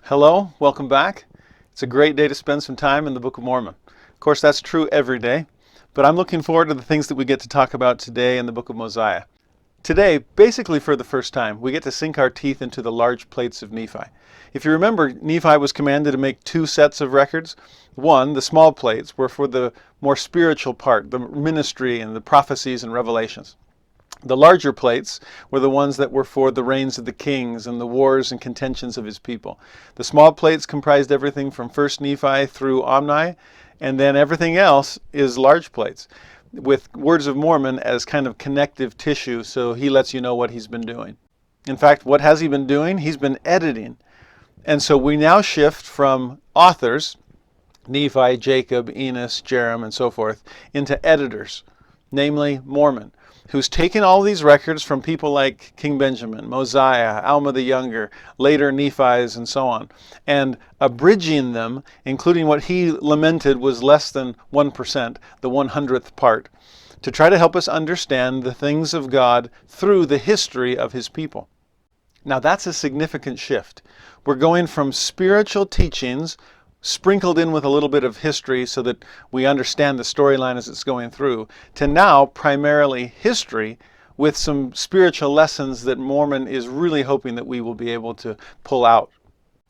Hello, welcome back. It's a great day to spend some time in the Book of Mormon. Of course, that's true every day, but I'm looking forward to the things that we get to talk about today in the Book of Mosiah. Today, basically for the first time, we get to sink our teeth into the large plates of Nephi. If you remember, Nephi was commanded to make two sets of records. One, the small plates, were for the more spiritual part, the ministry and the prophecies and revelations. The larger plates were the ones that were for the reigns of the kings and the wars and contentions of his people. The small plates comprised everything from 1st Nephi through Omni, and then everything else is large plates, with Words of Mormon as kind of connective tissue, so he lets you know what he's been doing. In fact, what has he been doing? He's been editing. And so we now shift from authors, Nephi, Jacob, Enos, Jerem, and so forth, into editors, namely Mormon, who's taken all these records from people like King Benjamin, Mosiah, Alma the Younger, later Nephis, and so on, and abridging them, including what he lamented was less than 1%, the 100th part, to try to help us understand the things of God through the history of his people. Now that's a significant shift. We're going from spiritual teachings sprinkled in with a little bit of history so that we understand the storyline as it's going through, to now primarily history with some spiritual lessons that Mormon is really hoping that we will be able to pull out.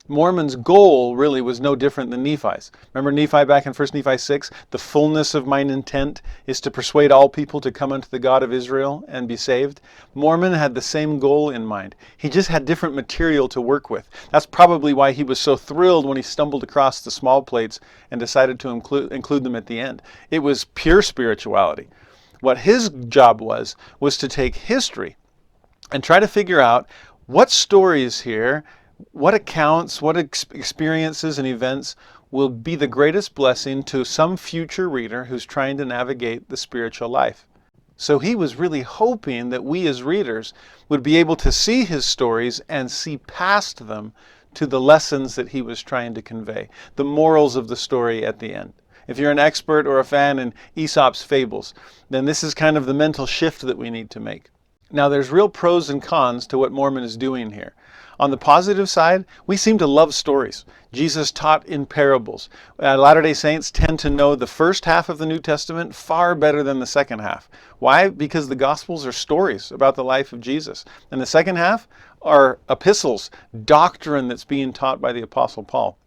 Mormon's goal really was no different than Nephi's. Remember Nephi back in 1 Nephi 6? The fullness of mine intent is to persuade all people to come unto the God of Israel and be saved. Mormon had the same goal in mind. He just had different material to work with. That's probably why he was so thrilled when he stumbled across the small plates and decided to include them at the end. It was pure spirituality. What his job was to take history and try to figure out what stories here, what accounts, what experiences and events will be the greatest blessing to some future reader who's trying to navigate the spiritual life. So he was really hoping that we as readers would be able to see his stories and see past them to the lessons that he was trying to convey, the morals of the story at the end. If you're an expert or a fan in Aesop's fables, then this is kind of the mental shift that we need to make. Now there's real pros and cons to what Mormon is doing here. On the positive side, we seem to love stories. Jesus taught in parables. Latter-day Saints tend to know the first half of the New Testament far better than the second half. Why? Because the Gospels are stories about the life of Jesus. And the second half are epistles, doctrine that's being taught by the Apostle Paul.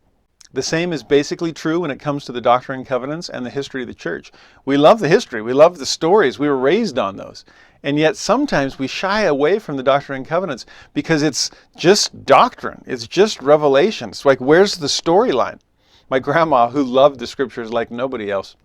The same is basically true when it comes to the Doctrine and Covenants and the history of the church. We love the history. We love the stories. We were raised on those. And yet sometimes we shy away from the Doctrine and Covenants because it's just doctrine. It's just revelation. It's like, where's the storyline? My grandma, who loved the scriptures like nobody else,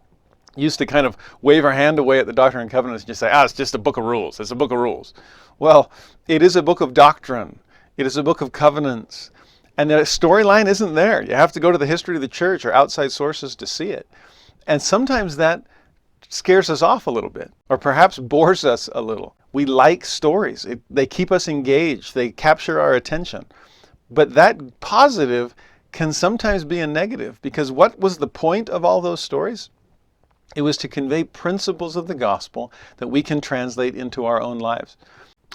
used to kind of wave her hand away at the Doctrine and Covenants and just say, it's just a book of rules. It's a book of rules. Well, it is a book of doctrine. It is a book of covenants. And the storyline isn't there. You have to go to the history of the church or outside sources to see it. And sometimes that scares us off a little bit, or perhaps bores us a little. We like stories. They keep us engaged. They capture our attention. But that positive can sometimes be a negative, because what was the point of all those stories? It was to convey principles of the gospel that we can translate into our own lives.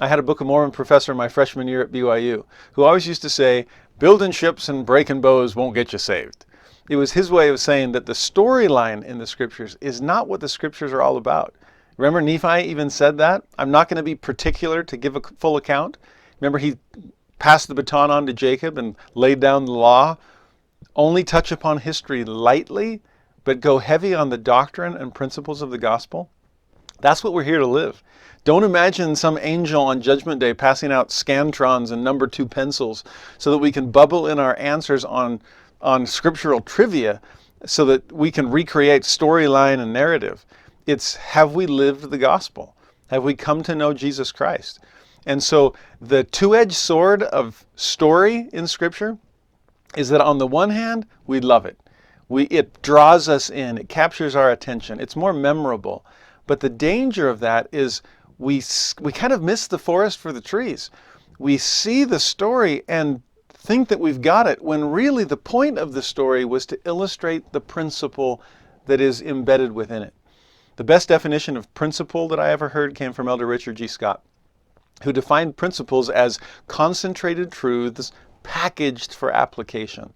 I had a Book of Mormon professor my freshman year at BYU who always used to say, building ships and breaking bows won't get you saved. It was his way of saying that the storyline in the scriptures is not what the scriptures are all about. Remember Nephi even said that? I'm not going to be particular to give a full account. Remember he passed the baton on to Jacob and laid down the law. Only touch upon history lightly, but go heavy on the doctrine and principles of the gospel. That's what we're here to live. Don't imagine some angel on Judgment Day passing out scantrons and number 2 pencils so that we can bubble in our answers on scriptural trivia so that we can recreate storyline and narrative. It's, have we lived the gospel? Have we come to know Jesus Christ? And so the two-edged sword of story in Scripture is that on the one hand, we love it. It draws us in. It captures our attention. It's more memorable. But the danger of that is we kind of miss the forest for the trees. We see the story and think that we've got it, when really the point of the story was to illustrate the principle that is embedded within it. The best definition of principle that I ever heard came from Elder Richard G. Scott, who defined principles as concentrated truths packaged for application.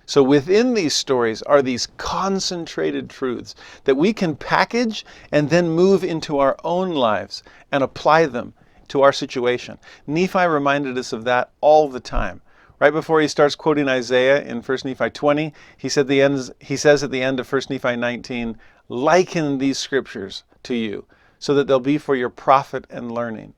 So within these stories are these concentrated truths that we can package and then move into our own lives and apply them to our situation. Nephi reminded us of that all the time. Right before he starts quoting Isaiah in 1 Nephi 20, he says at the end of 1 Nephi 19, liken these scriptures to you so that they'll be for your profit and learning.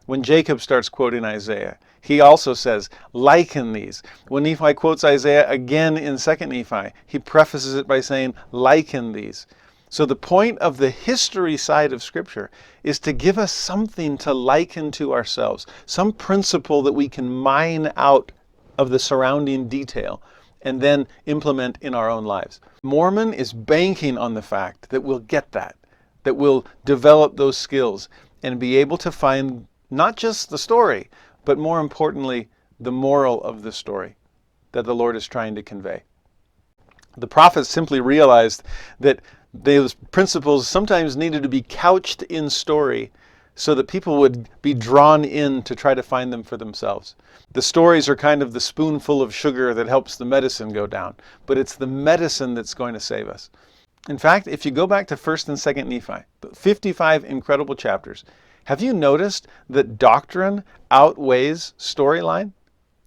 When Jacob starts quoting Isaiah, he also says, liken these. When Nephi quotes Isaiah again in 2 Nephi, he prefaces it by saying, liken these. So the point of the history side of Scripture is to give us something to liken to ourselves, some principle that we can mine out of the surrounding detail and then implement in our own lives. Mormon is banking on the fact that we'll get that we'll develop those skills and be able to find not just the story, but more importantly, the moral of the story that the Lord is trying to convey. The prophets simply realized that those principles sometimes needed to be couched in story so that people would be drawn in to try to find them for themselves. The stories are kind of the spoonful of sugar that helps the medicine go down, but it's the medicine that's going to save us. In fact, if you go back to 1st and 2nd Nephi, 55 incredible chapters, have you noticed that doctrine outweighs storyline?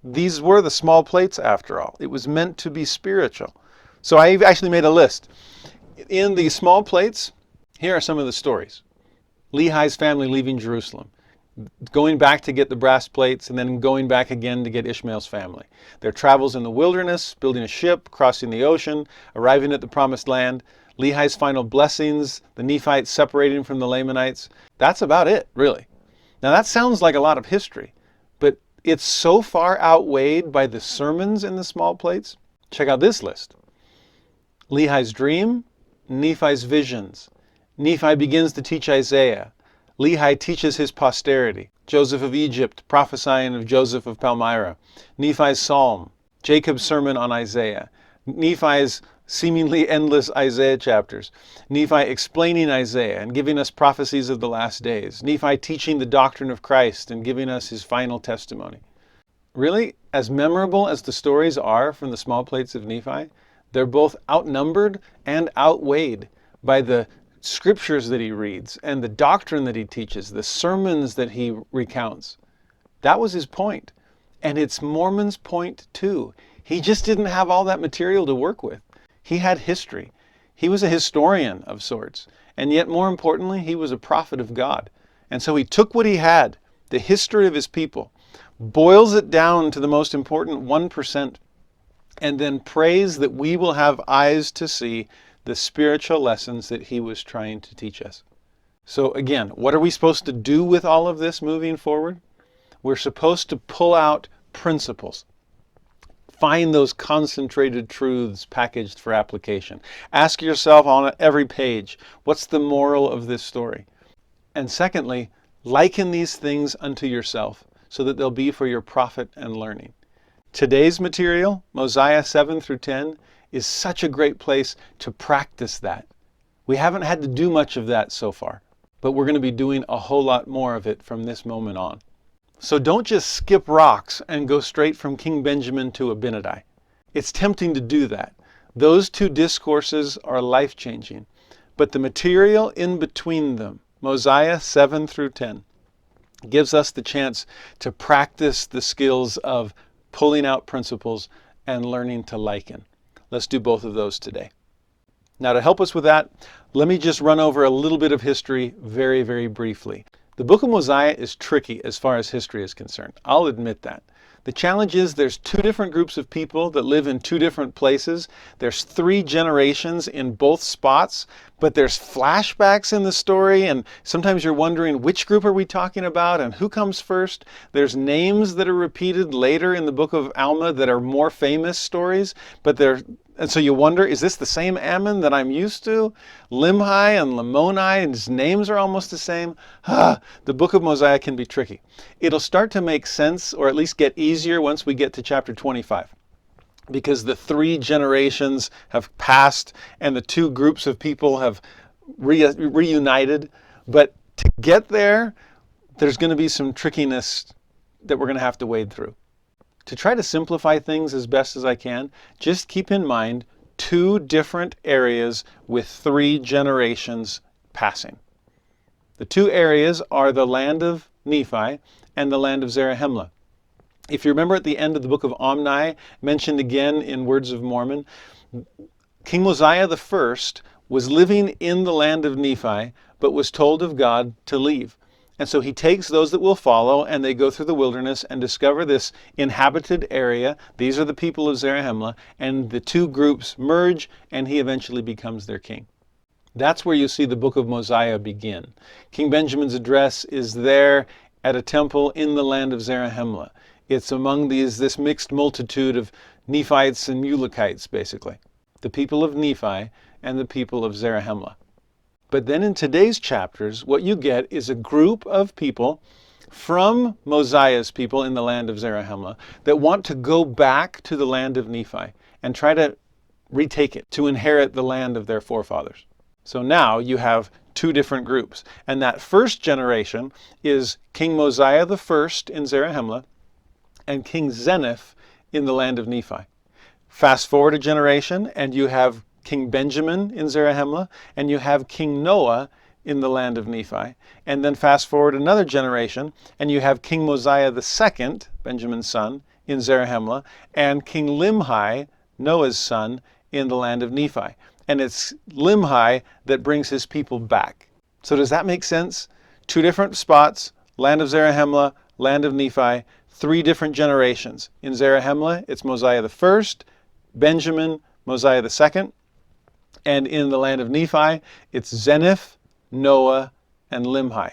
These were the small plates after all. It was meant to be spiritual. So I actually made a list. In the small plates, here are some of the stories. Lehi's family leaving Jerusalem, going back to get the brass plates, and then going back again to get Ishmael's family. Their travels in the wilderness, building a ship, crossing the ocean, arriving at the promised land, Lehi's final blessings, the Nephites separating from the Lamanites. That's about it, really. Now that sounds like a lot of history, but it's so far outweighed by the sermons in the small plates. Check out this list. Lehi's dream, Nephi's visions. Nephi begins to teach Isaiah. Lehi teaches his posterity. Joseph of Egypt prophesying of Joseph of Palmyra. Nephi's psalm. Jacob's sermon on Isaiah. Nephi's seemingly endless Isaiah chapters. Nephi explaining Isaiah and giving us prophecies of the last days. Nephi teaching the doctrine of Christ and giving us his final testimony. Really, as memorable as the stories are from the small plates of Nephi, they're both outnumbered and outweighed by the scriptures that he reads and the doctrine that he teaches, the sermons that he recounts. That was his point. And it's Mormon's point too. He just didn't have all that material to work with. He had history. He was a historian of sorts. And yet, more importantly, he was a prophet of God. And so he took what he had, the history of his people, boils it down to the most important 1%, and then prays that we will have eyes to see the spiritual lessons that he was trying to teach us. So again, what are we supposed to do with all of this moving forward? We're supposed to pull out principles. Find those concentrated truths packaged for application. Ask yourself on every page, what's the moral of this story? And secondly, liken these things unto yourself so that they'll be for your profit and learning. Today's material, Mosiah 7 through 10, is such a great place to practice that. We haven't had to do much of that so far, but we're going to be doing a whole lot more of it from this moment on. So don't just skip rocks and go straight from King Benjamin to Abinadi. It's tempting to do that. Those two discourses are life-changing, but the material in between them, Mosiah 7 through 10, gives us the chance to practice the skills of pulling out principles and learning to liken. Let's do both of those today. Now, to help us with that, let me just run over a little bit of history very, very briefly. The book of Mosiah is tricky as far as history is concerned. I'll admit that. The challenge is there's two different groups of people that live in two different places. There's 3 generations in both spots, but there's flashbacks in the story, and sometimes you're wondering which group are we talking about and who comes first. There's names that are repeated later in the book of Alma that are more famous stories, and so you wonder, is this the same Ammon that I'm used to? Limhi and Lamoni, and his names are almost the same. The book of Mosiah can be tricky. It'll start to make sense, or at least get easier once we get to chapter 25. Because the 3 generations have passed and the 2 groups of people have reunited. But to get there, there's going to be some trickiness that we're going to have to wade through. To try to simplify things as best as I can, just keep in mind 2 different areas with 3 generations passing. The 2 areas are the land of Nephi and the land of Zarahemla. If you remember at the end of the book of Omni, mentioned again in Words of Mormon, King Mosiah I was living in the land of Nephi, but was told of God to leave. And so he takes those that will follow, and they go through the wilderness and discover this inhabited area. These are the people of Zarahemla, and the 2 groups merge, and he eventually becomes their king. That's where you see the book of Mosiah begin. King Benjamin's address is there at a temple in the land of Zarahemla. It's among this mixed multitude of Nephites and Mulekites, basically. The people of Nephi and the people of Zarahemla. But then in today's chapters, what you get is a group of people from Mosiah's people in the land of Zarahemla that want to go back to the land of Nephi and try to retake it, to inherit the land of their forefathers. So now you have 2 different groups. And that first generation is King Mosiah I in Zarahemla and King Zeniff in the land of Nephi. Fast forward a generation and you have King Benjamin in Zarahemla and you have King Noah in the land of Nephi. And then fast forward another generation and you have King Mosiah II, Benjamin's son, in Zarahemla, and King Limhi, Noah's son, in the land of Nephi. And it's Limhi that brings his people back. So does that make sense? 2 different spots, land of Zarahemla, land of Nephi, 3 different generations. In Zarahemla, it's Mosiah I, Benjamin, Mosiah II. And in the land of Nephi, it's Zeniff, Noah, and Limhi.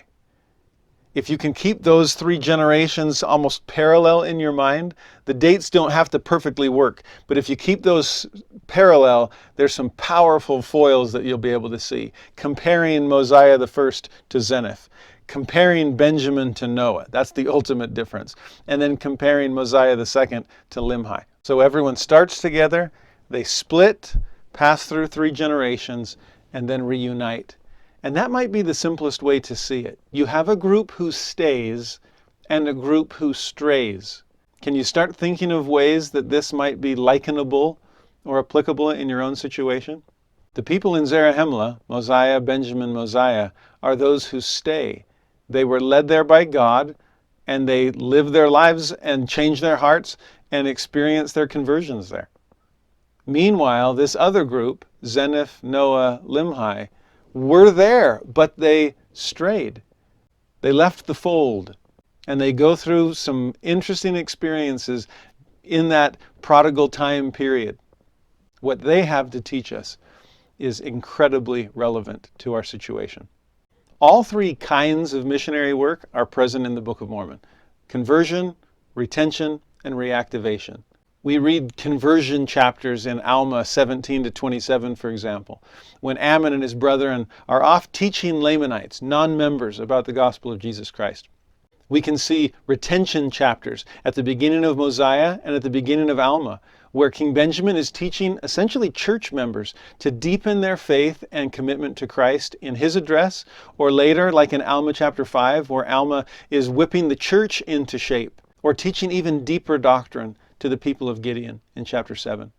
If you can keep those 3 generations almost parallel in your mind, the dates don't have to perfectly work. But if you keep those parallel, there's some powerful foils that you'll be able to see. Comparing Mosiah I to Zeniff. Comparing Benjamin to Noah. That's the ultimate difference. And then comparing Mosiah II to Limhi. So everyone starts together, they split, pass through 3 generations, and then reunite. And that might be the simplest way to see it. You have a group who stays and a group who strays. Can you start thinking of ways that this might be likenable or applicable in your own situation? The people in Zarahemla, Mosiah, Benjamin, Mosiah, are those who stay. They were led there by God, and they live their lives and change their hearts and experience their conversions there. Meanwhile, this other group, Zeniff, Noah, Limhi, were there, but they strayed. They left the fold, and they go through some interesting experiences in that prodigal time period. What they have to teach us is incredibly relevant to our situation. All 3 kinds of missionary work are present in the Book of Mormon: conversion, retention, and reactivation. We read conversion chapters in Alma 17 to 27, for example, when Ammon and his brethren are off teaching Lamanites, non-members, about the gospel of Jesus Christ. We can see retention chapters at the beginning of Mosiah and at the beginning of Alma, where King Benjamin is teaching essentially church members to deepen their faith and commitment to Christ in his address, or later, like in Alma chapter 5, where Alma is whipping the church into shape, or teaching even deeper doctrine to the people of Gideon in chapter 7.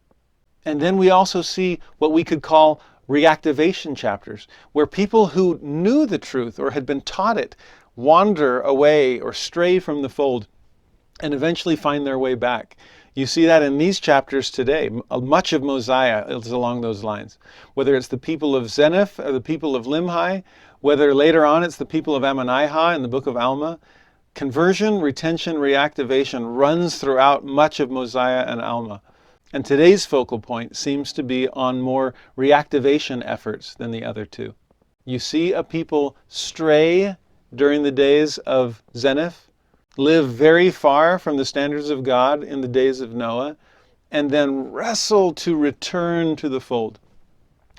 And then we also see what we could call reactivation chapters, where people who knew the truth or had been taught it wander away or stray from the fold and eventually find their way back. You see that in these chapters today. Much of Mosiah is along those lines. Whether it's the people of Zeniff or the people of Limhi, whether later on it's the people of Ammonihah in the book of Alma, conversion, retention, reactivation runs throughout much of Mosiah and Alma. And today's focal point seems to be on more reactivation efforts than the other 2. You see a people stray during the days of Zeniff, live very far from the standards of God in the days of Noah, and then wrestle to return to the fold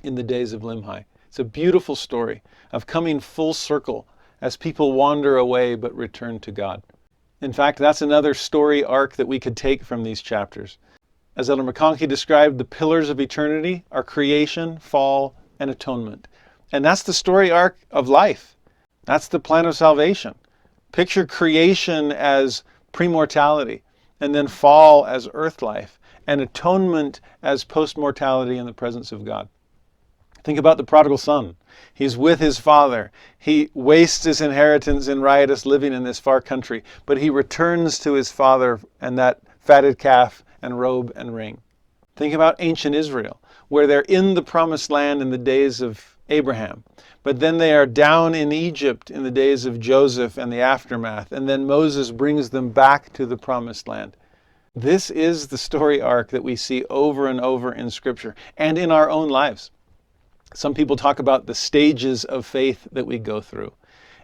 in the days of Limhi. It's a beautiful story of coming full circle as people wander away but return to God. In fact, that's another story arc that we could take from these chapters. As Elder McConkie described, the pillars of eternity are creation, fall, and atonement. And that's the story arc of life. That's the plan of salvation. Picture creation as premortality, and then fall as earth life, and atonement as post-mortality in the presence of God. Think about the prodigal son. He's with his father. He wastes his inheritance in riotous living in this far country, but he returns to his father and that fatted calf and robe and ring. Think about ancient Israel, where they're in the promised land in the days of Abraham, but then they are down in Egypt in the days of Joseph and the aftermath, and then Moses brings them back to the promised land. This is the story arc that we see over and over in Scripture and in our own lives. Some people talk about the stages of faith that we go through.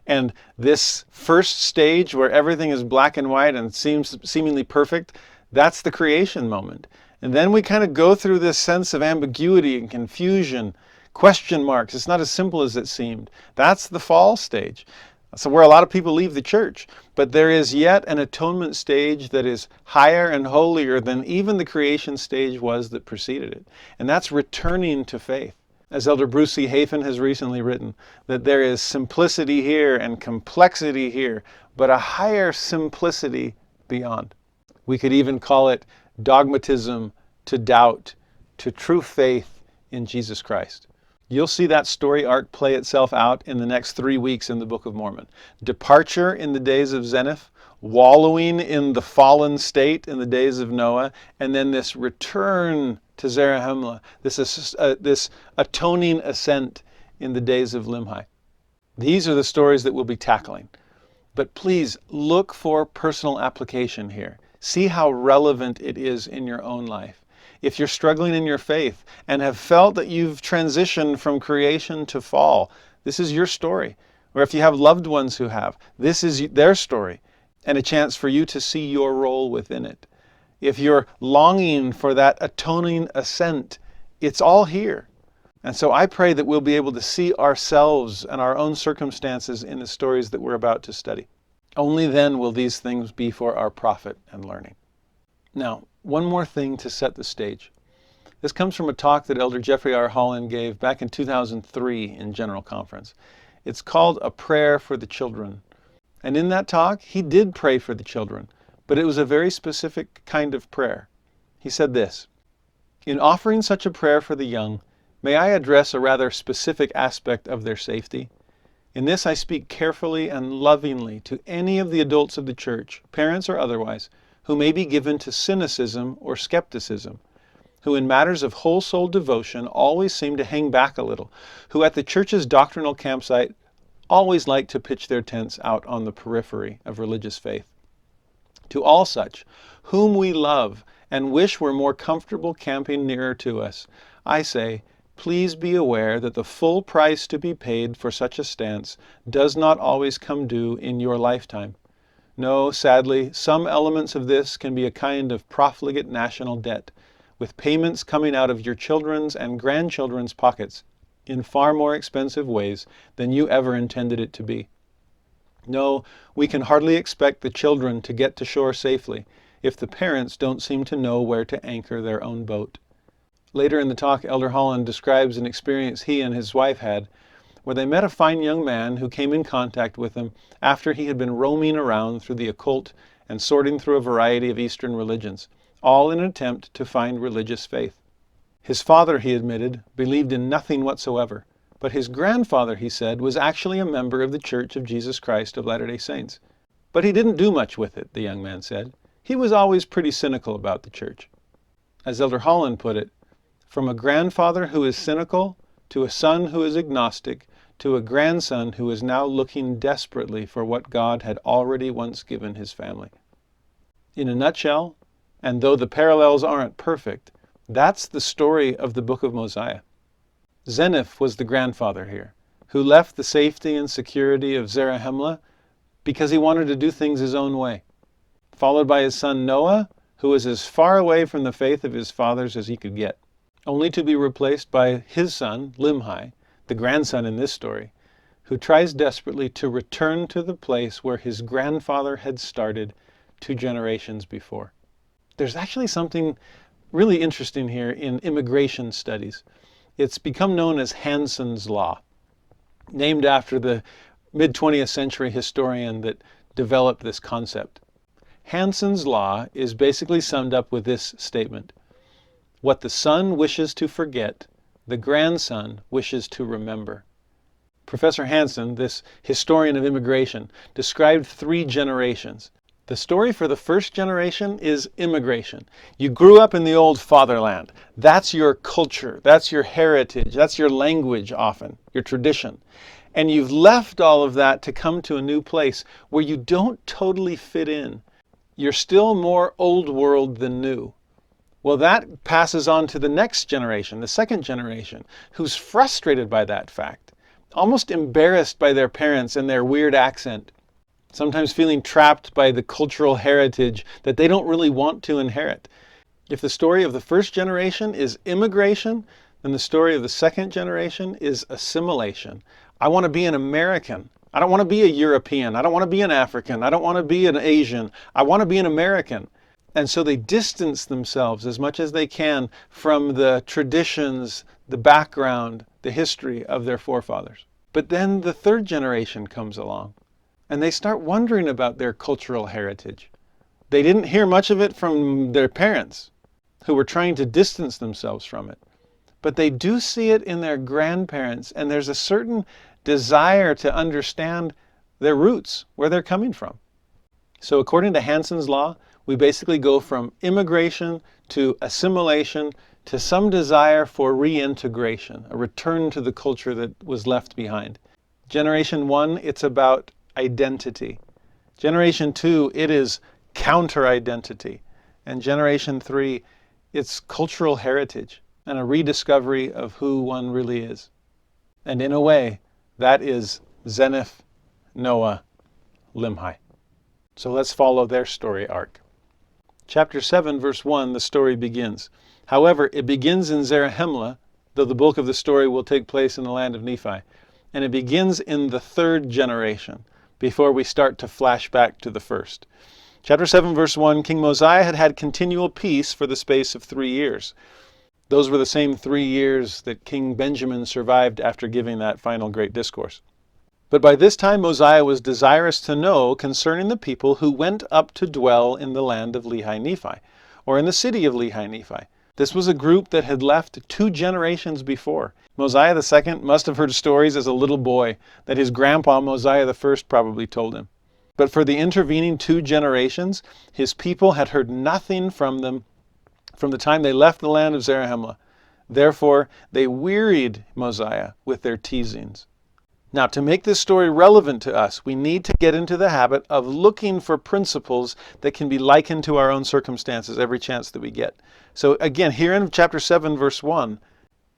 And this first stage where everything is black and white and seems seemingly perfect, that's the creation moment. And then we kind of go through this sense of ambiguity and confusion, question marks. It's not as simple as it seemed. That's the fall stage. So where a lot of people leave the church. But there is yet an atonement stage that is higher and holier than even the creation stage was that preceded it. And that's returning to faith. As Elder Bruce C. Hafen has recently written, that there is simplicity here and complexity here, but a higher simplicity beyond. We could even call it dogmatism to doubt, to true faith in Jesus Christ. You'll see that story arc play itself out in the next 3 weeks in the Book of Mormon. Departure in the days of Zeniff, wallowing in the fallen state in the days of Noah, and then this return to Zarahemla, this atoning ascent in the days of Limhi. These are the stories that we'll be tackling. But please look for personal application here. See how relevant it is in your own life. If you're struggling in your faith and have felt that you've transitioned from creation to fall, this is your story. Or if you have loved ones who have, this is their story and a chance for you to see your role within it. If you're longing for that atoning ascent, it's all here. And so I pray that we'll be able to see ourselves and our own circumstances in the stories that we're about to study. Only then will these things be for our profit and learning. Now, one more thing to set the stage. This comes from a talk that Elder Jeffrey R. Holland gave back in 2003 in General Conference. It's called A Prayer for the Children. And in that talk, he did pray for the children, but it was a very specific kind of prayer. He said this: "In offering such a prayer for the young, may I address a rather specific aspect of their safety? In this I speak carefully and lovingly to any of the adults of the church, parents or otherwise, who may be given to cynicism or skepticism, who in matters of whole-soul devotion always seem to hang back a little, who at the church's doctrinal campsite always like to pitch their tents out on the periphery of religious faith. To all such, whom we love and wish were more comfortable camping nearer to us, I say, please be aware that the full price to be paid for such a stance does not always come due in your lifetime. No, sadly, some elements of this can be a kind of profligate national debt, with payments coming out of your children's and grandchildren's pockets in far more expensive ways than you ever intended it to be. No, we can hardly expect the children to get to shore safely if the parents don't seem to know where to anchor their own boat." Later in the talk, Elder Holland describes an experience he and his wife had where they met a fine young man who came in contact with them after he had been roaming around through the occult and sorting through a variety of Eastern religions, all in an attempt to find religious faith. His father, he admitted, believed in nothing whatsoever, but his grandfather, he said, was actually a member of the Church of Jesus Christ of Latter-day Saints. But he didn't do much with it, the young man said. He was always pretty cynical about the church. As Elder Holland put it, from a grandfather who is cynical, to a son who is agnostic, to a grandson who is now looking desperately for what God had already once given his family. In a nutshell, and though the parallels aren't perfect, that's the story of the Book of Mosiah. Zeniff was the grandfather here, who left the safety and security of Zarahemla because he wanted to do things his own way, followed by his son Noah, who was as far away from the faith of his fathers as he could get, only to be replaced by his son, Limhi, the grandson in this story, who tries desperately to return to the place where his grandfather had started 2 generations before. There's actually something really interesting here in immigration studies. It's become known as Hanson's Law, named after the mid-20th century historian that developed this concept. Hanson's law is basically summed up with this statement: what the son wishes to forget, the grandson wishes to remember. Professor Hanson, this historian of immigration, described 3 generations. The story for the first generation is immigration. You grew up in the old fatherland. That's your culture. That's your heritage. That's your language often, your tradition. And you've left all of that to come to a new place where you don't totally fit in. You're still more old world than new. Well, that passes on to the next generation, the second generation, who's frustrated by that fact, almost embarrassed by their parents and their weird accent, sometimes feeling trapped by the cultural heritage that they don't really want to inherit. If the story of the first generation is immigration, then the story of the second generation is assimilation. I want to be an American. I don't want to be a European. I don't want to be an African. I don't want to be an Asian. I want to be an American. And so they distance themselves as much as they can from the traditions, the background, the history of their forefathers. But then the third generation comes along, and they start wondering about their cultural heritage. They didn't hear much of it from their parents, who were trying to distance themselves from it. But they do see it in their grandparents, and there's a certain desire to understand their roots, where they're coming from. So according to Hanson's law, we basically go from immigration to assimilation to some desire for reintegration, a return to the culture that was left behind. Generation 1, it's about identity. Generation 2, it is counter-identity. And Generation 3, it's cultural heritage and a rediscovery of who one really is. And in a way, that is Zeniff, Noah, Limhi. So let's follow their story arc. Chapter 7, verse 1, the story begins. However, it begins in Zarahemla, though the bulk of the story will take place in the land of Nephi. And it begins in the third generation, before we start to flash back to the first. Chapter 7, verse 1, King Mosiah had had continual peace for the space of 3 years. Those were the same 3 years that King Benjamin survived after giving that final great discourse. But by this time Mosiah was desirous to know concerning the people who went up to dwell in the land of Lehi-Nephi, or in the city of Lehi-Nephi. This was a group that had left 2 generations before. Mosiah II must have heard stories as a little boy that his grandpa Mosiah I probably told him. But for the intervening 2 generations, his people had heard nothing from them from the time they left the land of Zarahemla. Therefore, they wearied Mosiah with their teasings. Now, to make this story relevant to us, we need to get into the habit of looking for principles that can be likened to our own circumstances every chance that we get. So again, here in chapter 7, verse 1,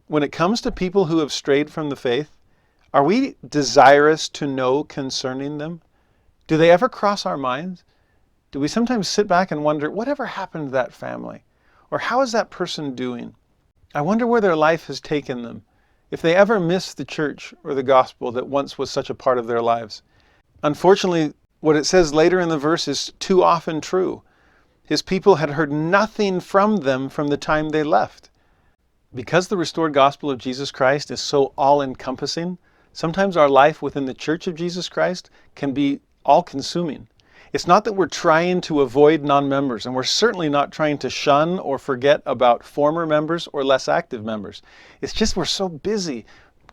when it comes to people who have strayed from the faith, are we desirous to know concerning them? Do they ever cross our minds? Do we sometimes sit back and wonder, whatever happened to that family? Or how is that person doing? I wonder where their life has taken them. If they ever miss the church or the gospel that once was such a part of their lives. Unfortunately, what it says later in the verse is too often true. His people had heard nothing from them from the time they left. Because the restored gospel of Jesus Christ is so all-encompassing, sometimes our life within the church of Jesus Christ can be all-consuming. It's not that we're trying to avoid non-members, and we're certainly not trying to shun or forget about former members or less active members. It's just we're so busy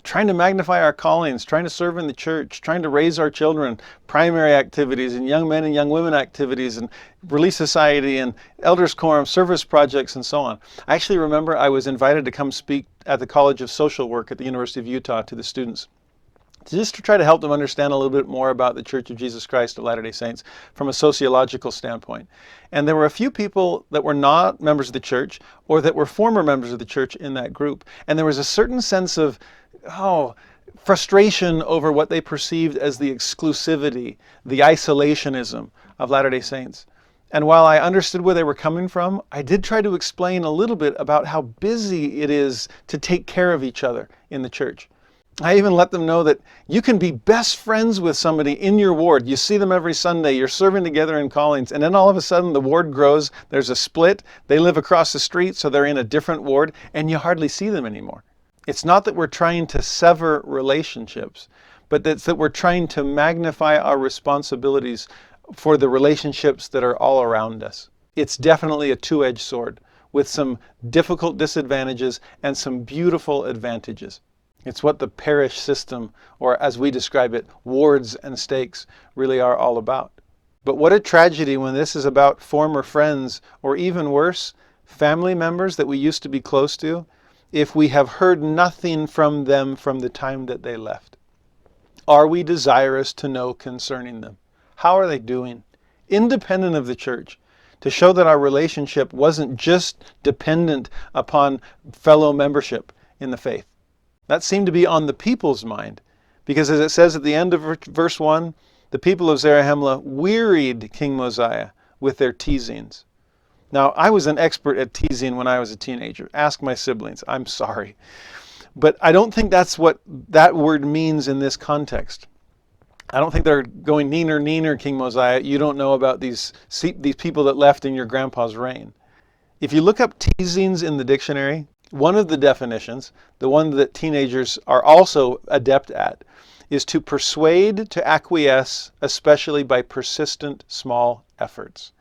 trying to magnify our callings, trying to serve in the church, trying to raise our children, primary activities and young men and young women activities and Relief Society and Elders Quorum, service projects and so on. I actually remember I was invited to come speak at the College of Social Work at the University of Utah to the students, just to try to help them understand a little bit more about the Church of Jesus Christ of Latter-day Saints from a sociological standpoint. And there were a few people that were not members of the church or that were former members of the church in that group. And there was a certain sense of, frustration over what they perceived as the exclusivity, the isolationism of Latter-day Saints. And while I understood where they were coming from, I did try to explain a little bit about how busy it is to take care of each other in the church. I even let them know that you can be best friends with somebody in your ward. You see them every Sunday, you're serving together in callings, and then all of a sudden the ward grows, there's a split, they live across the street, so they're in a different ward, and you hardly see them anymore. It's not that we're trying to sever relationships, but that we're trying to magnify our responsibilities for the relationships that are all around us. It's definitely a two-edged sword with some difficult disadvantages and some beautiful advantages. It's what the parish system, or as we describe it, wards and stakes, really are all about. But what a tragedy when this is about former friends, or even worse, family members that we used to be close to, if we have heard nothing from them from the time that they left. Are we desirous to know concerning them? How are they doing? Independent of the church, to show that our relationship wasn't just dependent upon fellow membership in the faith. That seemed to be on the people's mind, because as it says at the end of verse 1, the people of Zarahemla wearied King Mosiah with their teasings. Now, I was an expert at teasing when I was a teenager. Ask my siblings. I'm sorry. But I don't think that's what that word means in this context. I don't think they're going, "Neener, neener, King Mosiah. You don't know about these people that left in your grandpa's reign." If you look up teasings in the dictionary, one of the definitions, the one that teenagers are also adept at, is to persuade to acquiesce, especially by persistent small efforts.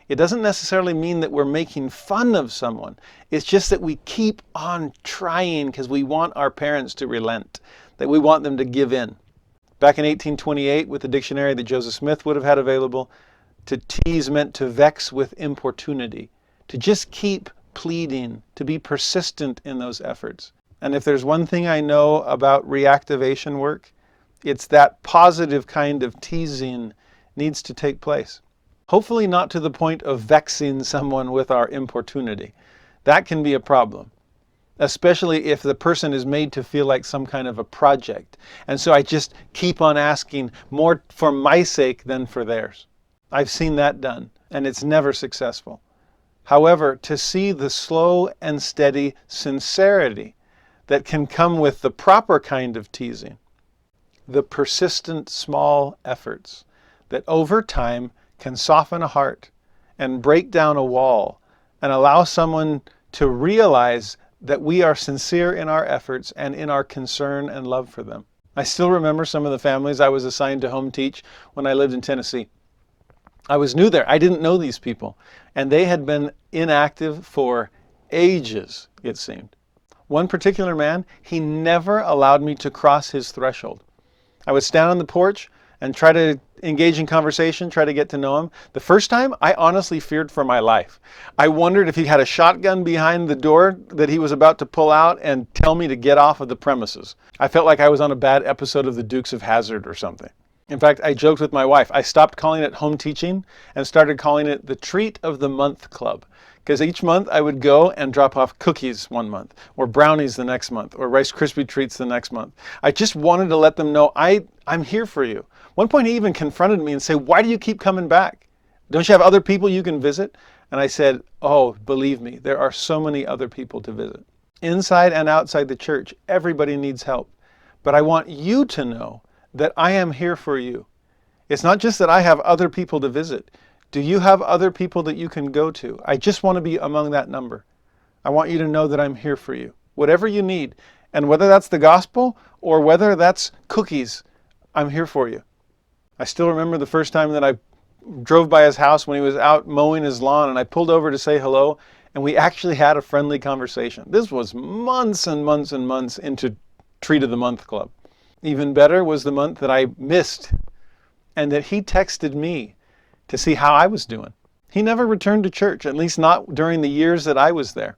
It doesn't necessarily mean that we're making fun of someone. It's just that we keep on trying because we want our parents to relent, that we want them to give in. Back in 1828, with the dictionary that Joseph Smith would have had available, to tease meant to vex with importunity, to just keep pleading, to be persistent in those efforts. And if there's one thing I know about reactivation work, it's that positive kind of teasing needs to take place. Hopefully not to the point of vexing someone with our importunity. That can be a problem, especially if the person is made to feel like some kind of a project. And so I just keep on asking more for my sake than for theirs. I've seen that done, and it's never successful. However, to see the slow and steady sincerity that can come with the proper kind of teasing, the persistent small efforts that over time can soften a heart and break down a wall and allow someone to realize that we are sincere in our efforts and in our concern and love for them. I still remember some of the families I was assigned to home teach when I lived in Tennessee. I was new there. I didn't know these people. And they had been inactive for ages, it seemed. One particular man, he never allowed me to cross his threshold. I would stand on the porch and try to engage in conversation, try to get to know him. The first time, I honestly feared for my life. I wondered if he had a shotgun behind the door that he was about to pull out and tell me to get off of the premises. I felt like I was on a bad episode of the Dukes of Hazzard or something. In fact, I joked with my wife. I stopped calling it home teaching and started calling it the Treat of the Month Club. Because each month I would go and drop off cookies one month, or brownies the next month, or Rice Krispie treats the next month. I just wanted to let them know I'm here for you. One point he even confronted me and said, "Why do you keep coming back? Don't you have other people you can visit?" And I said, "Oh, believe me, there are so many other people to visit. Inside and outside the church, everybody needs help. But I want you to know that I am here for you. It's not just that I have other people to visit. Do you have other people that you can go to? I just want to be among that number. I want you to know that I'm here for you. Whatever you need, and whether that's the gospel or whether that's cookies, I'm here for you." I still remember the first time that I drove by his house when he was out mowing his lawn, and I pulled over to say hello, and we actually had a friendly conversation. This was months and months and months into Treat of the Month Club. Even better was the month that I missed, and that he texted me to see how I was doing. He never returned to church, at least not during the years that I was there.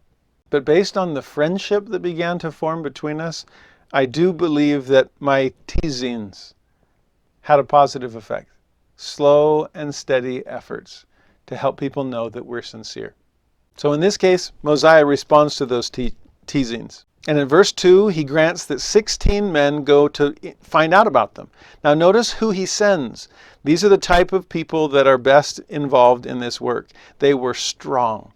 But based on the friendship that began to form between us, I do believe that my teasings had a positive effect. Slow and steady efforts to help people know that we're sincere. So in this case, Mosiah responds to those teasings. And in verse 2, he grants that 16 men go to find out about them. Now notice who he sends. These are the type of people that are best involved in this work. They were strong.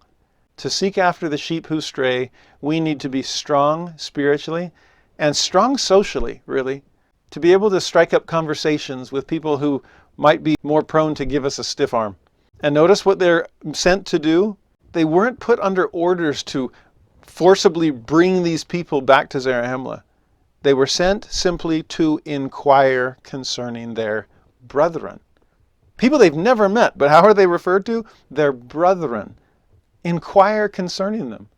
To seek after the sheep who stray, we need to be strong spiritually and strong socially, really, to be able to strike up conversations with people who might be more prone to give us a stiff arm. And notice what they're sent to do. They weren't put under orders to forcibly bring these people back to Zarahemla. They were sent simply to inquire concerning their brethren. People they've never met, but how are they referred to? Their brethren. Inquire concerning them.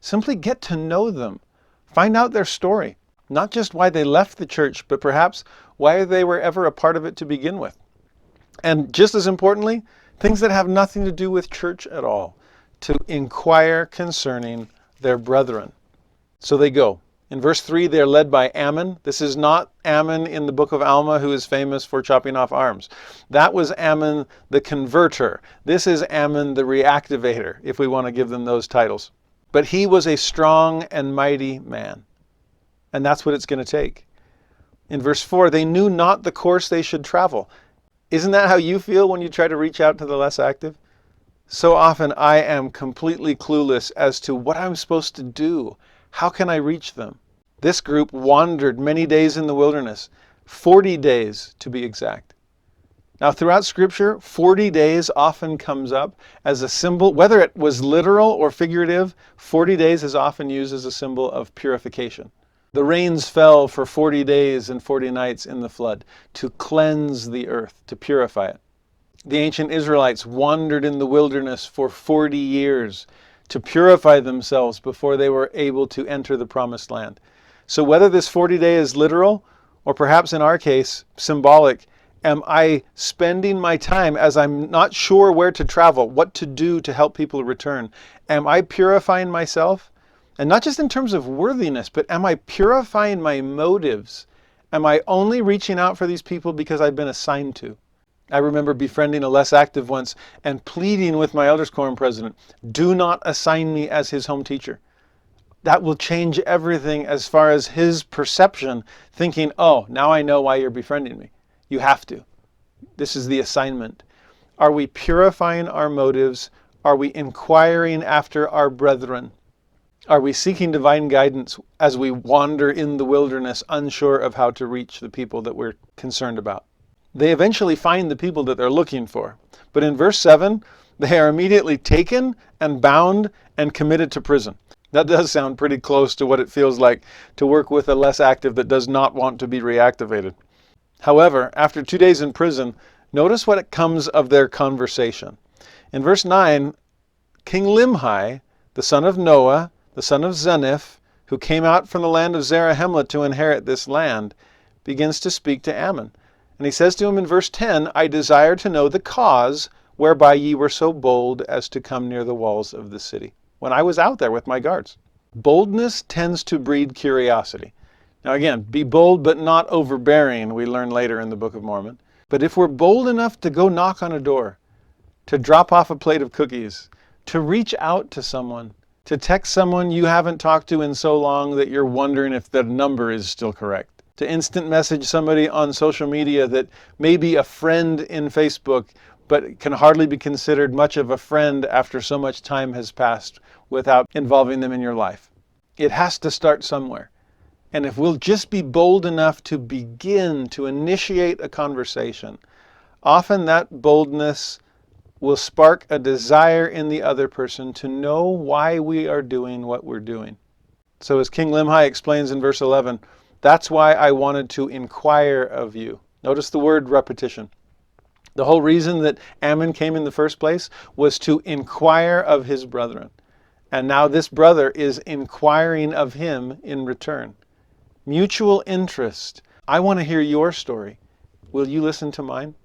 Simply get to know them. Find out their story. Not just why they left the church, but perhaps why they were ever a part of it to begin with. And just as importantly, things that have nothing to do with church at all. To inquire concerning their brethren. So they go. In verse 3, they're led by Ammon. This is not Ammon in the book of Alma, who is famous for chopping off arms. That was Ammon the converter. This is Ammon the reactivator, if we want to give them those titles. But he was a strong and mighty man. And that's what it's going to take. In verse 4, they knew not the course they should travel. Isn't that how you feel when you try to reach out to the less active? So often I am completely clueless as to what I'm supposed to do. How can I reach them? This group wandered many days in the wilderness, 40 days to be exact. Now throughout Scripture, 40 days often comes up as a symbol, whether it was literal or figurative, 40 days is often used as a symbol of purification. The rains fell for 40 days and 40 nights in the flood to cleanse the earth, to purify it. The ancient Israelites wandered in the wilderness for 40 years to purify themselves before they were able to enter the promised land. So whether this 40 day is literal, or perhaps in our case, symbolic, am I spending my time as I'm not sure where to travel, what to do to help people return? Am I purifying myself? And not just in terms of worthiness, but am I purifying my motives? Am I only reaching out for these people because I've been assigned to? I remember befriending a less active once and pleading with my elders quorum president, do not assign me as his home teacher. That will change everything as far as his perception, thinking, oh, now I know why you're befriending me. You have to. This is the assignment. Are we purifying our motives? Are we inquiring after our brethren? Are we seeking divine guidance as we wander in the wilderness, unsure of how to reach the people that we're concerned about? They eventually find the people that they're looking for. But in verse 7, they are immediately taken and bound and committed to prison. That does sound pretty close to what it feels like to work with a less active that does not want to be reactivated. However, after 2 days in prison, notice what comes of their conversation. In verse 9, King Limhi, the son of Noah, the son of Zeniff, who came out from the land of Zarahemla to inherit this land, begins to speak to Ammon. And he says to him in verse 10, I desire to know the cause whereby ye were so bold as to come near the walls of the city, when I was out there with my guards. Boldness tends to breed curiosity. Now again, be bold but not overbearing, we learn later in the Book of Mormon. But if we're bold enough to go knock on a door, to drop off a plate of cookies, to reach out to someone, to text someone you haven't talked to in so long that you're wondering if the number is still correct, to instant message somebody on social media that may be a friend in Facebook, but can hardly be considered much of a friend after so much time has passed without involving them in your life. It has to start somewhere. And if we'll just be bold enough to begin to initiate a conversation, often that boldness will spark a desire in the other person to know why we are doing what we're doing. So as King Limhi explains in verse 11, that's why I wanted to inquire of you. Notice the word repetition. The whole reason that Ammon came in the first place was to inquire of his brethren. And now this brother is inquiring of him in return. Mutual interest. I want to hear your story. Will you listen to mine?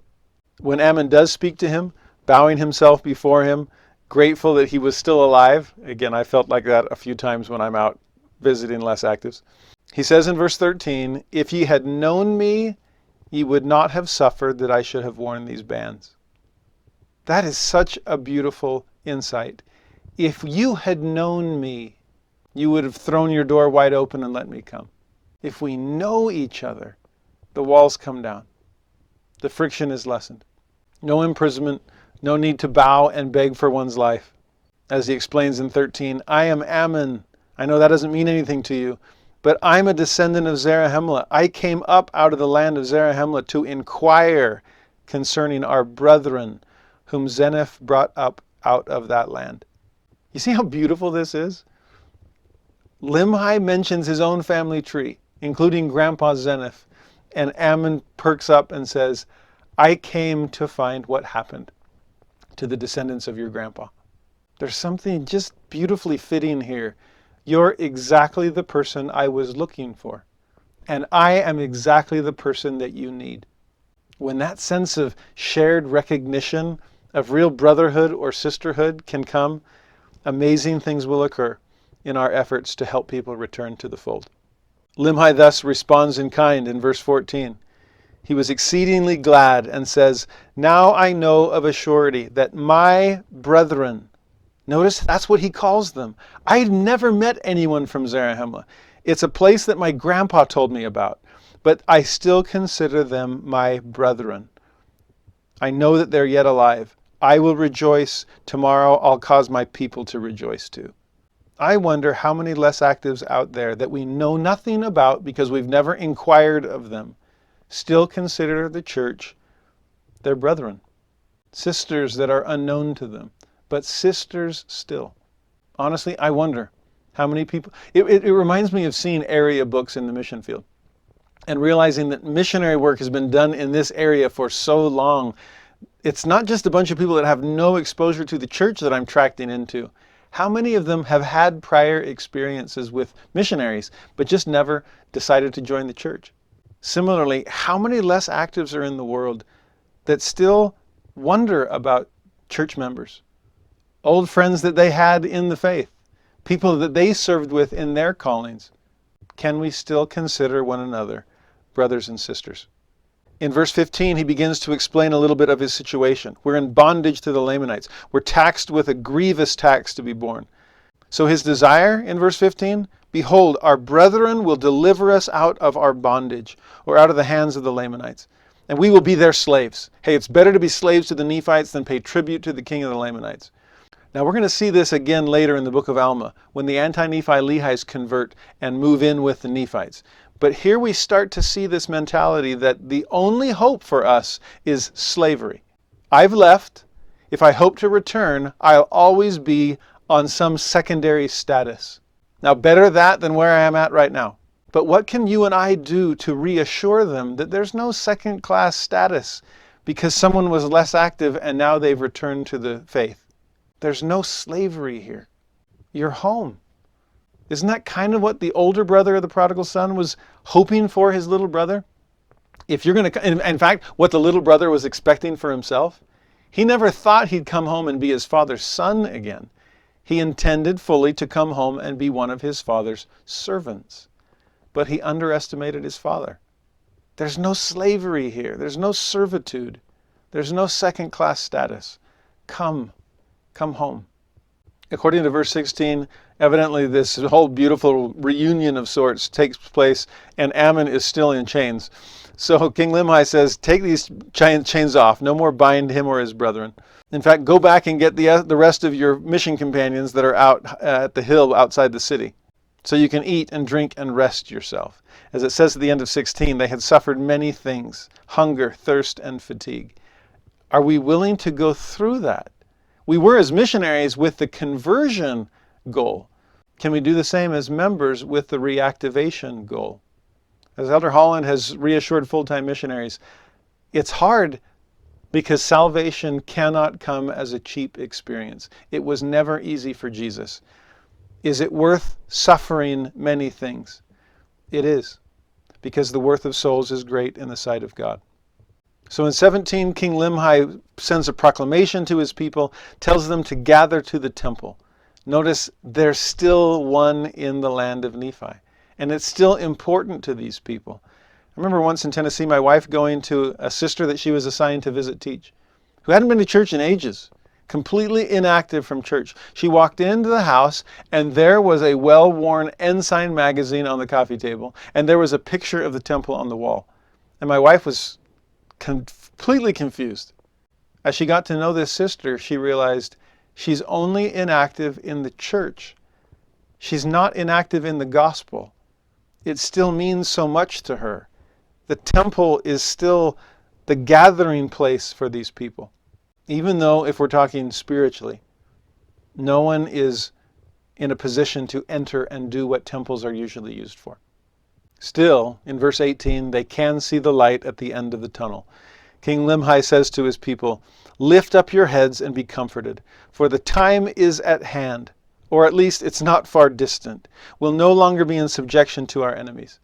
When Ammon does speak to him, bowing himself before him, grateful that he was still alive. Again, I felt like that a few times when I'm out visiting less actives. He says in verse 13, if ye had known me, ye would not have suffered that I should have worn these bands. That is such a beautiful insight. If you had known me, you would have thrown your door wide open and let me come. If we know each other, the walls come down. The friction is lessened. No imprisonment, no need to bow and beg for one's life. As he explains in 13, I am Ammon. I know that doesn't mean anything to you, but I'm a descendant of Zarahemla. I came up out of the land of Zarahemla to inquire concerning our brethren, whom Zeniff brought up out of that land. You see how beautiful this is? Limhi mentions his own family tree, including Grandpa Zeniff, and Ammon perks up and says, I came to find what happened to the descendants of your grandpa. There's something just beautifully fitting here. You're exactly the person I was looking for. And I am exactly the person that you need. When that sense of shared recognition, of real brotherhood or sisterhood can come, amazing things will occur in our efforts to help people return to the fold. Limhi thus responds in kind in verse 14. He was exceedingly glad and says, "Now I know of a surety that my brethren," notice that's what he calls them. I've never met anyone from Zarahemla. It's a place that my grandpa told me about, but I still consider them my brethren. I know that they're yet alive. I will rejoice. Tomorrow I'll cause my people to rejoice too. I wonder how many less actives out there that we know nothing about because we've never inquired of them still consider the church their brethren, sisters that are unknown to them, but sisters still. Honestly, I wonder how many people. It reminds me of seeing area books in the mission field and realizing that missionary work has been done in this area for so long. It's not just a bunch of people that have no exposure to the church that I'm tracting into. How many of them have had prior experiences with missionaries, but just never decided to join the church? Similarly, how many less actives are in the world that still wonder about church members, old friends that they had in the faith, people that they served with in their callings? Can we still consider one another brothers and sisters? In verse 15, he begins to explain a little bit of his situation. We're in bondage to the Lamanites. We're taxed with a grievous tax to be borne. So his desire in verse 15, behold, our brethren will deliver us out of our bondage, or out of the hands of the Lamanites, and we will be their slaves. Hey, it's better to be slaves to the Nephites than pay tribute to the king of the Lamanites. Now we're going to see this again later in the book of Alma, when the anti-Nephi Lehites convert and move in with the Nephites. But here we start to see this mentality that the only hope for us is slavery. I've left. If I hope to return, I'll always be on some secondary status. Now, better that than where I am at right now. But what can you and I do to reassure them that there's no second-class status because someone was less active and now they've returned to the faith? There's no slavery here. You're home. Isn't that kind of what the older brother of the prodigal son was hoping for his little brother? If you're going to, in fact, what the little brother was expecting for himself, he never thought he'd come home and be his father's son again. He intended fully to come home and be one of his father's servants. But he underestimated his father. There's no slavery here. There's no servitude. There's no second-class status. Come home. According to verse 16, evidently this whole beautiful reunion of sorts takes place, and Ammon is still in chains. So King Limhi says, take these chains off. No more bind him or his brethren. In fact, go back and get the rest of your mission companions that are out at the hill outside the city, so you can eat and drink and rest yourself. As it says at the end of 16, they had suffered many things, hunger, thirst, and fatigue. Are we willing to go through that? We were as missionaries with the conversion goal. Can we do the same as members with the reactivation goal? As Elder Holland has reassured full-time missionaries, it's hard because salvation cannot come as a cheap experience. It was never easy for Jesus. Is it worth suffering many things? It is, because the worth of souls is great in the sight of God. So in 17, King Limhi sends a proclamation to his people, tells them to gather to the temple. Notice there's still one in the land of Nephi, and it's still important to these people. I remember once in Tennessee, my wife going to a sister that she was assigned to visit teach, who hadn't been to church in ages, completely inactive from church. She walked into the house, and there was a well-worn Ensign magazine on the coffee table, and there was a picture of the temple on the wall. And my wife was completely confused. As she got to know this sister, she realized she's only inactive in the church. She's not inactive in the gospel. It still means so much to her. The temple is still the gathering place for these people. Even though, if we're talking spiritually, no one is in a position to enter and do what temples are usually used for. Still, in verse 18, they can see the light at the end of the tunnel. King Limhi says to his people, "Lift up your heads and be comforted, for the time is at hand, or at least it's not far distant. We'll no longer be in subjection to our enemies."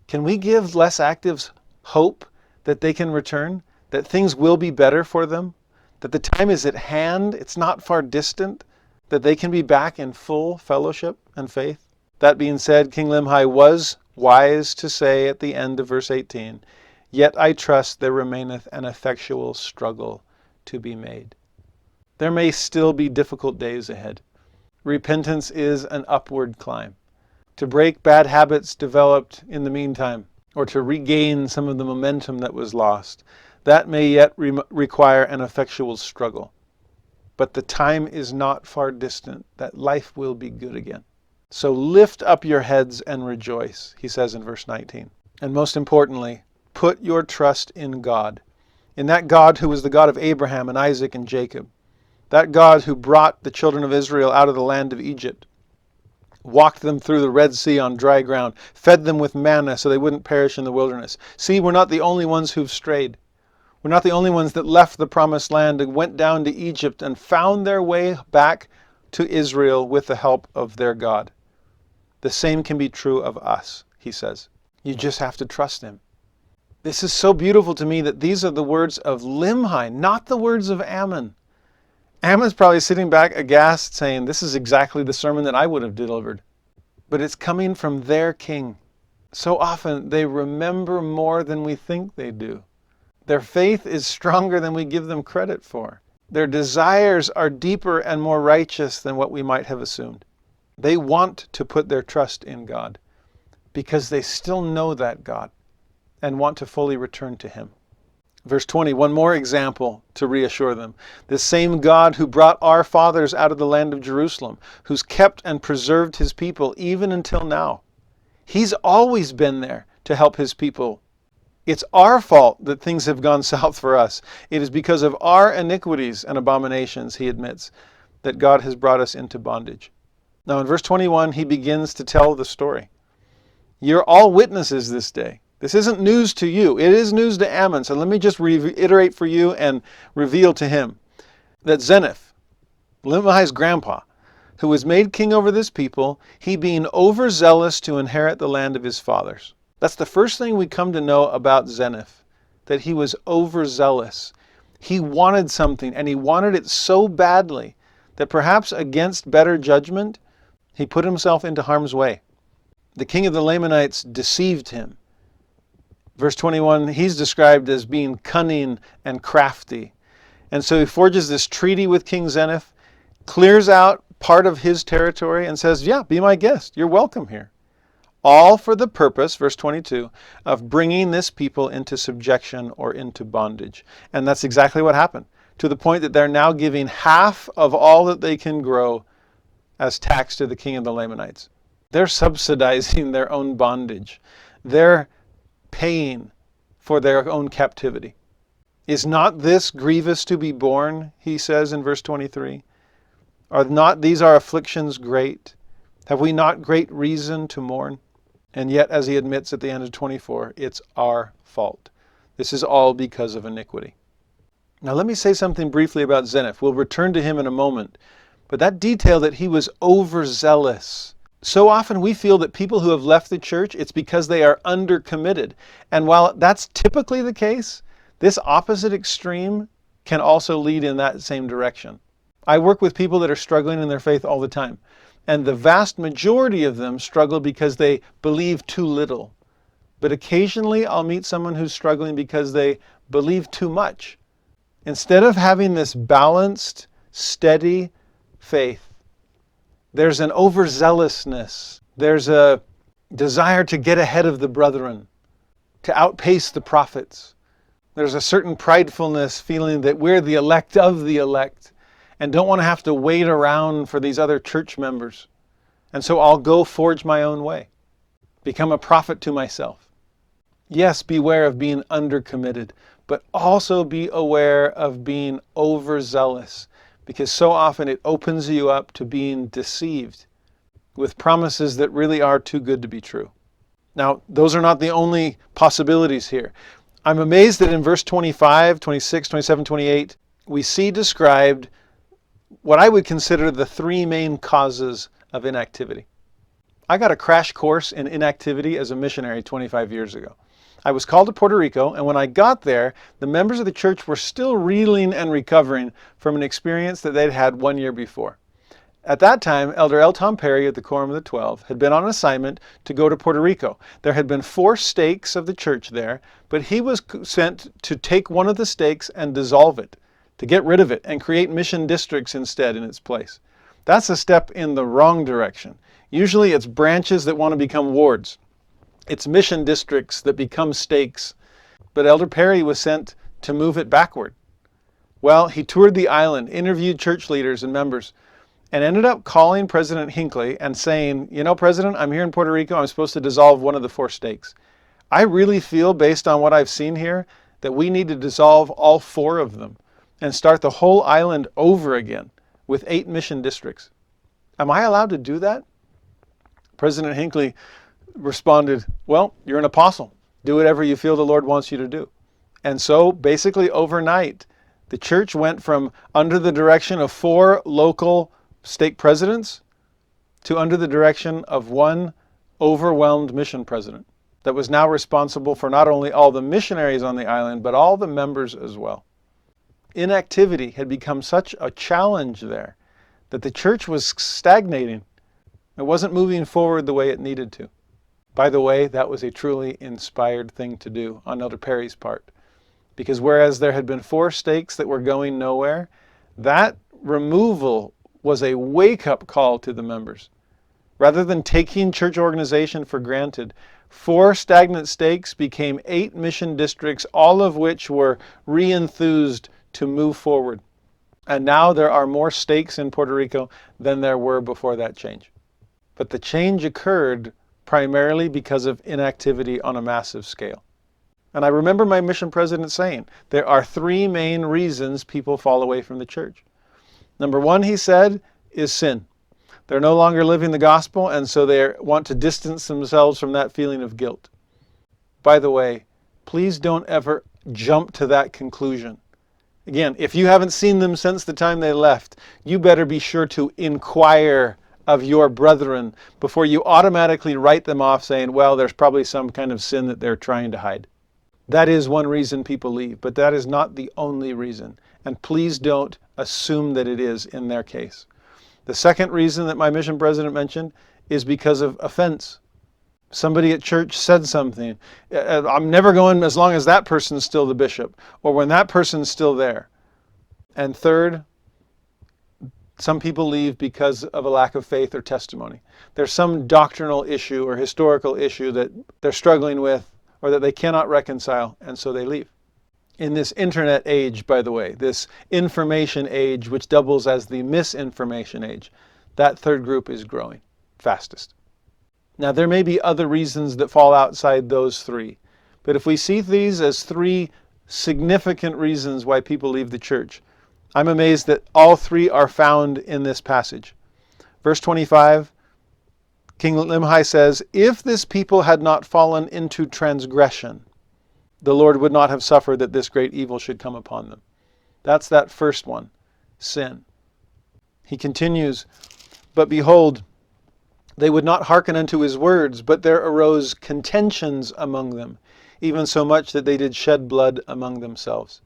Can we give less actives hope that they can return, that things will be better for them, that the time is at hand, it's not far distant, that they can be back in full fellowship and faith? That being said, King Limhi was wise to say at the end of verse 18, "Yet I trust there remaineth an effectual struggle to be made." There may still be difficult days ahead. Repentance is an upward climb. To break bad habits developed in the meantime, or to regain some of the momentum that was lost, that may yet require an effectual struggle. But the time is not far distant that life will be good again. So lift up your heads and rejoice, he says in verse 19. And most importantly, put your trust in God, in that God who was the God of Abraham and Isaac and Jacob, that God who brought the children of Israel out of the land of Egypt, walked them through the Red Sea on dry ground, fed them with manna so they wouldn't perish in the wilderness. See, we're not the only ones who've strayed. We're not the only ones that left the promised land and went down to Egypt and found their way back to Israel with the help of their God. The same can be true of us, he says. You just have to trust him. This is so beautiful to me that these are the words of Limhi, not the words of Ammon. Ammon's probably sitting back aghast saying, this is exactly the sermon that I would have delivered. But it's coming from their king. So often they remember more than we think they do. Their faith is stronger than we give them credit for. Their desires are deeper and more righteous than what we might have assumed. They want to put their trust in God because they still know that God and want to fully return to him. Verse 20, one more example to reassure them. The same God who brought our fathers out of the land of Jerusalem, who's kept and preserved his people even until now. He's always been there to help his people. It's our fault that things have gone south for us. It is because of our iniquities and abominations, he admits, that God has brought us into bondage. Now in verse 21, he begins to tell the story. You're all witnesses this day. This isn't news to you. It is news to Ammon. So let me just reiterate for you and reveal to him that Zeniff, Limhi's grandpa, who was made king over this people, he being overzealous to inherit the land of his fathers. That's the first thing we come to know about Zeniff, that he was overzealous. He wanted something, and he wanted it so badly that perhaps against better judgment, he put himself into harm's way. The king of the Lamanites deceived him. Verse 21, he's described as being cunning and crafty. And so he forges this treaty with King Zeniff, clears out part of his territory and says, yeah, be my guest. You're welcome here. All for the purpose, verse 22, of bringing this people into subjection or into bondage. And that's exactly what happened, to the point that they're now giving half of all that they can grow as tax to the king of the Lamanites. They're subsidizing their own bondage. They're paying for their own captivity. Is not this grievous to be borne, he says in verse 23? Are not these our afflictions great? Have we not great reason to mourn? And yet, as he admits at the end of 24, it's our fault. This is all because of iniquity. Now let me say something briefly about Zeniff. We'll return to him in a moment. But that detail that he was overzealous. So often we feel that people who have left the church, it's because they are undercommitted. And while that's typically the case, this opposite extreme can also lead in that same direction. I work with people that are struggling in their faith all the time. And the vast majority of them struggle because they believe too little. But occasionally I'll meet someone who's struggling because they believe too much. Instead of having this balanced, steady faith, there's an overzealousness. There's a desire to get ahead of the brethren, to outpace the prophets. There's a certain pridefulness, feeling that we're the elect of the elect and don't want to have to wait around for these other church members. And so I'll go forge my own way, become a prophet to myself. Yes, beware of being undercommitted, but also be aware of being overzealous, because so often it opens you up to being deceived with promises that really are too good to be true. Now, those are not the only possibilities here. I'm amazed that in verse 25, 26, 27, 28, we see described what I would consider the three main causes of inactivity. I got a crash course in inactivity as a missionary 25 years ago. I was called to Puerto Rico, and when I got there, the members of the church were still reeling and recovering from an experience that they'd had 1 year before. At that time, Elder L. Tom Perry at the Quorum of the 12 had been on assignment to go to Puerto Rico. There had been 4 stakes of the church there, but he was sent to take one of the stakes and dissolve it, to get rid of it and create mission districts instead in its place. That's a step in the wrong direction. Usually it's branches that want to become wards. It's mission districts that become stakes. But Elder Perry was sent to move it backward. Well, he toured the island, interviewed church leaders and members, and ended up calling President Hinckley and saying, you know, President, I'm here in Puerto Rico. I'm supposed to dissolve one of the 4 stakes. I really feel, based on what I've seen here, that we need to dissolve all 4 of them and start the whole island over again with 8 mission districts. Am I allowed to do that? President Hinckley responded, well, you're an apostle. Do whatever you feel the Lord wants you to do. And so basically overnight, the church went from under the direction of 4 local stake presidents to under the direction of 1 overwhelmed mission president that was now responsible for not only all the missionaries on the island, but all the members as well. Inactivity had become such a challenge there that the church was stagnating. It wasn't moving forward the way it needed to. By the way, that was a truly inspired thing to do on Elder Perry's part. Because whereas there had been 4 stakes that were going nowhere, that removal was a wake-up call to the members. Rather than taking church organization for granted, 4 stagnant stakes became 8 mission districts, all of which were re-enthused to move forward. And now there are more stakes in Puerto Rico than there were before that change. But the change occurred primarily because of inactivity on a massive scale. And I remember my mission president saying, there are 3 main reasons people fall away from the church. Number 1, he said, is sin. They're no longer living the gospel, and so they want to distance themselves from that feeling of guilt. By the way, please don't ever jump to that conclusion. Again, if you haven't seen them since the time they left, you better be sure to inquire of your brethren before you automatically write them off saying, well, there's probably some kind of sin that they're trying to hide. That is one reason people leave, but that is not the only reason. And please don't assume that it is in their case. The second reason that my mission president mentioned is because of offense. Somebody at church said something. I'm never going as long as that person's still the bishop, or when that person's still there. And third, some people leave because of a lack of faith or testimony. There's some doctrinal issue or historical issue that they're struggling with or that they cannot reconcile, and so they leave. In this internet age, by the way, this information age, which doubles as the misinformation age, that third group is growing fastest. Now, there may be other reasons that fall outside those 3, but if we see these as 3 significant reasons why people leave the church, I'm amazed that all 3 are found in this passage. Verse 25, King Limhi says, if this people had not fallen into transgression, the Lord would not have suffered that this great evil should come upon them. That's that first one, sin. He continues, but behold, they would not hearken unto his words, but there arose contentions among them, even so much that they did shed blood among themselves.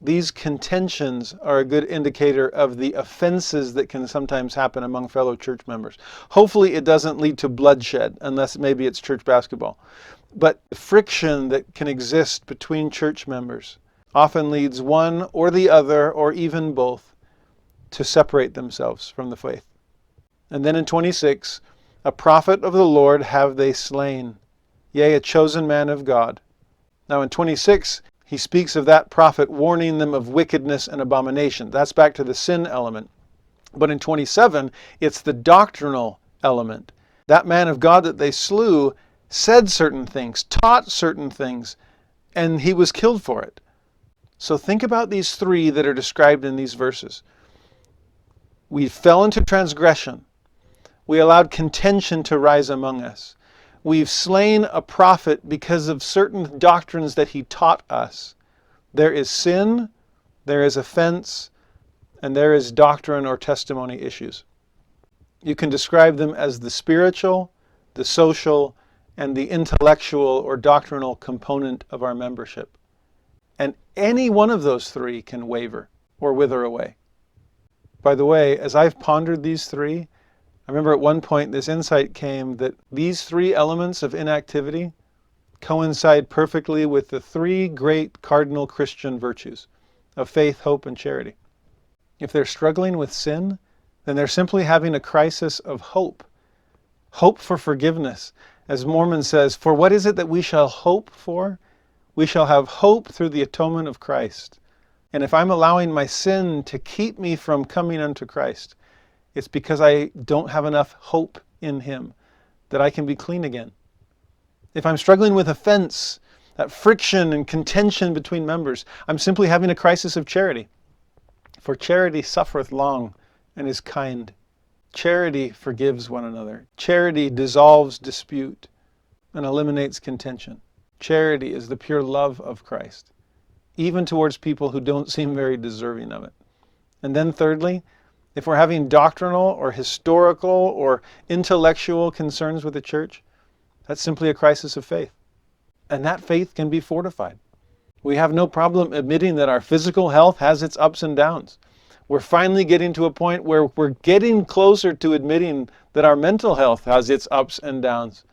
These contentions are a good indicator of the offenses that can sometimes happen among fellow church members. Hopefully it doesn't lead to bloodshed, unless maybe it's church basketball. But friction that can exist between church members often leads one or the other, or even both, to separate themselves from the faith. And then in 26, a prophet of the Lord have they slain, yea, a chosen man of God. Now in 26, he speaks of that prophet warning them of wickedness and abomination. That's back to the sin element. But in 27, it's the doctrinal element. That man of God that they slew said certain things, taught certain things, and he was killed for it. So think about these 3 that are described in these verses. We fell into transgression. We allowed contention to rise among us. we've slain a prophet because of certain doctrines that he taught us, there is sin, there is offense, and there is doctrine or testimony issues. You can describe them as the spiritual, the social, and the intellectual or doctrinal component of our membership. And any one of those three can waver or wither away. By the way, as I've pondered these three, I remember at one point this insight came that these three elements of inactivity coincide perfectly with the three great cardinal Christian virtues of faith, hope, and charity. If they're struggling with sin, then they're simply having a crisis of hope. Hope for forgiveness. As Mormon says, for what is it that we shall hope for? We shall have hope through the atonement of Christ. And if I'm allowing my sin to keep me from coming unto Christ, it's because I don't have enough hope in Him that I can be clean again. If I'm struggling with offense, that friction and contention between members, I'm simply having a crisis of charity. For charity suffereth long and is kind. Charity forgives one another. Charity dissolves dispute and eliminates contention. Charity is the pure love of Christ, even towards people who don't seem very deserving of it. And then thirdly, if we're having doctrinal or historical or intellectual concerns with the church, that's simply a crisis of faith. And that faith can be fortified. We have no problem admitting that our physical health has its ups and downs. We're finally getting to a point where we're getting closer to admitting that our mental health has its ups and downs.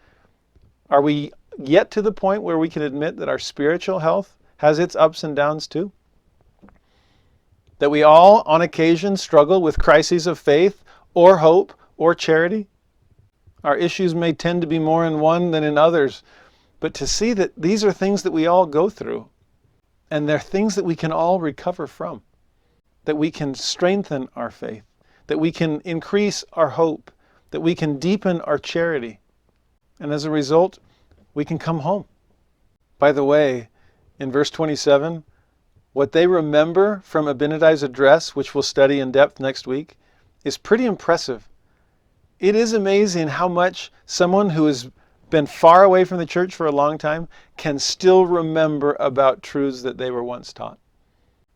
Are we yet to the point where we can admit that our spiritual health has its ups and downs too? That we all, on occasion, struggle with crises of faith or hope or charity? Our issues may tend to be more in one than in others, but to see that these are things that we all go through, and they're things that we can all recover from, that we can strengthen our faith, that we can increase our hope, that we can deepen our charity, and as a result, we can come home. By the way, in verse 27, what they remember from Abinadi's address, which we'll study in depth next week, is pretty impressive. It is amazing how much someone who has been far away from the church for a long time can still remember about truths that they were once taught.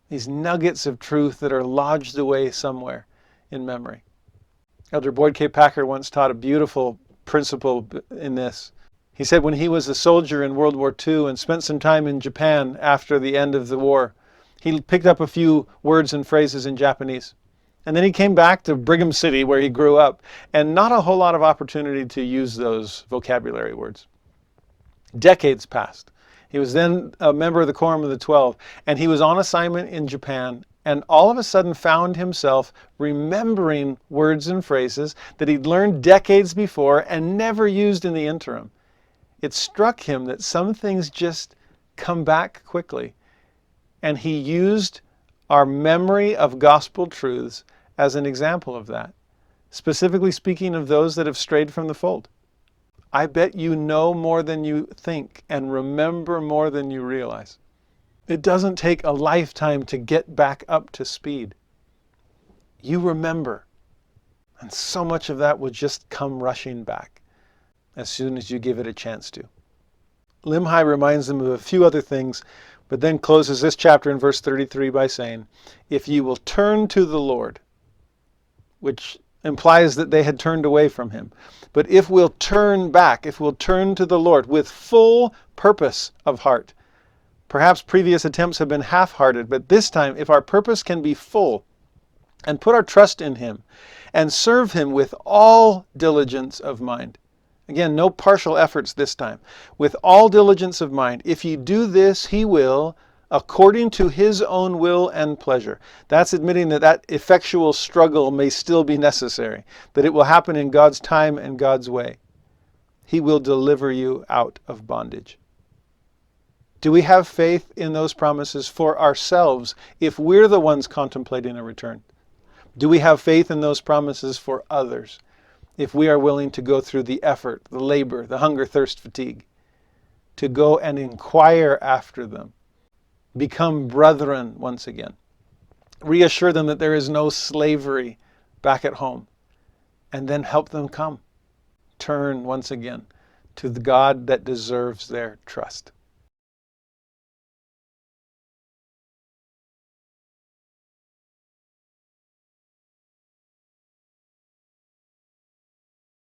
These nuggets of truth that are lodged away somewhere in memory. Elder Boyd K. Packer once taught a beautiful principle in this. He said when he was a soldier in World War II and spent some time in Japan after the end of the war, he picked up a few words and phrases in Japanese. And then he came back to Brigham City where he grew up, and not a whole lot of opportunity to use those vocabulary words. Decades passed. He was then a member of the Quorum of the 12, and he was on assignment in Japan, and all of a sudden found himself remembering words and phrases that he'd learned decades before and never used in the interim. It struck him that some things just come back quickly, and he used our memory of gospel truths as an example of that, specifically speaking of those that have strayed from the fold. I bet you know more than you think and remember more than you realize. It doesn't take a lifetime to get back up to speed. You remember, and so much of that will just come rushing back as soon as you give it a chance to. Limhi reminds them of a few other things, but then closes this chapter in verse 33 by saying, if you will turn to the Lord, which implies that they had turned away from Him. But if we'll turn back, if we'll turn to the Lord with full purpose of heart, perhaps previous attempts have been half-hearted, but this time, if our purpose can be full and put our trust in Him and serve Him with all diligence of mind, again, no partial efforts this time, with all diligence of mind, if you do this, He will, according to His own will and pleasure. That's admitting that that effectual struggle may still be necessary, that it will happen in God's time and God's way. He will deliver you out of bondage. Do we have faith in those promises for ourselves if we're the ones contemplating a return? Do we have faith in those promises for others if we are willing to go through the effort, the labor, the hunger, thirst, fatigue, to go and inquire after them? Become brethren once again. Reassure them that there is no slavery back at home. And then help them come. Turn once again to the God that deserves their trust.